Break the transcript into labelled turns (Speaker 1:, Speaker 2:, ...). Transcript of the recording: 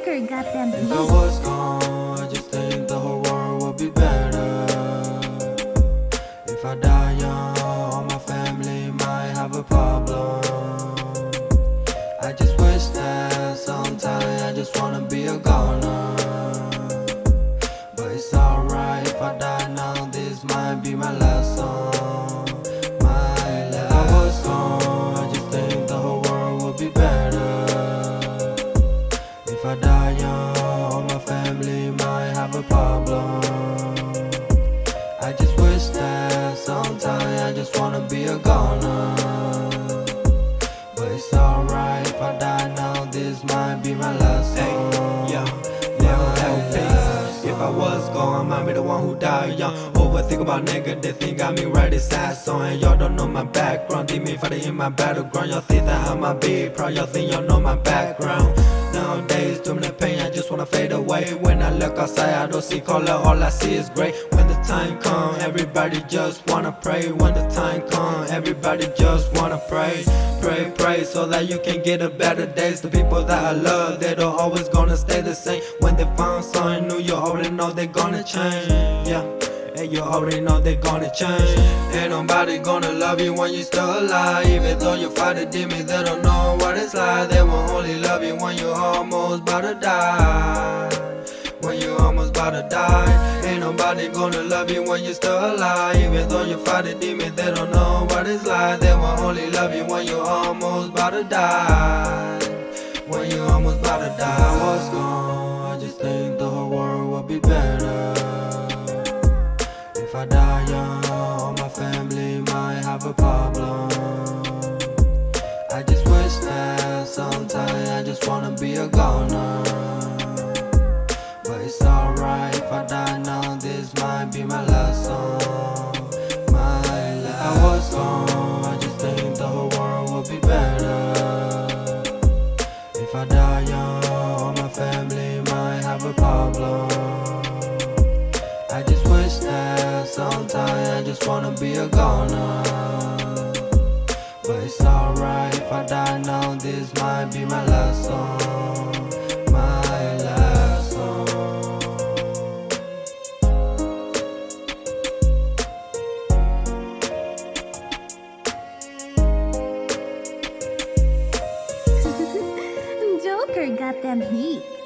Speaker 1: Joker got them
Speaker 2: If I
Speaker 1: beats.
Speaker 2: was gone, I just think the whole world would be better. If I die young, all my family might have a problem. I just wish that sometime I just wanna be a goner. But it's alright if I die now, this might be my last song. If I was gone, I just think the whole world would be better. If I die young, all my family might have a problem. I just wish that sometime I just wanna be a goner. But it's alright if I die now, this might be my last song.
Speaker 3: Hey, yeah, Lilz LP. If I was gone, I might be the one who died young. Overthink about negative thing got me writing sad song. And y'all don't know my background, demon fighting in my battleground. Y'all think that I might be proud, y'all think y'all know my background. Nowadays, too many pain, I just wanna fade away. When I look outside, I don't see color, all I see is gray. When the time come, everybody just wanna pray. When the time come, everybody just wanna pray. Pray, pray, so that you can get a better days. The people that I love, they don't always gonna stay the same. When they find something new, you already know they're gonna change. Yeah, and you already know they're gonna change. Ain't nobody gonna love you when you're still alive. Even though you fight a demon, they don't know what it's like. They will only love you when you're almost about to die. When you almost about to die. Ain't nobody gonna love you when you're still alive. Even though you fight a demon, they don't know what it's like. They will only love you when you're almost about to die. When you almost about to die.
Speaker 2: If I was gone, I just think the whole world would be better. If I die young, all my family might have a problem. I just wish that sometime I just wanna be a goner. But it's alright if I die now, this might be my last song. If I was gone, I just think the whole world would be better. If I die young, all my family might have a problem. I just wish that sometime I just wanna be a goner. But it's alright if I die now, this might be my last song. My last song.
Speaker 1: Joker got them beats.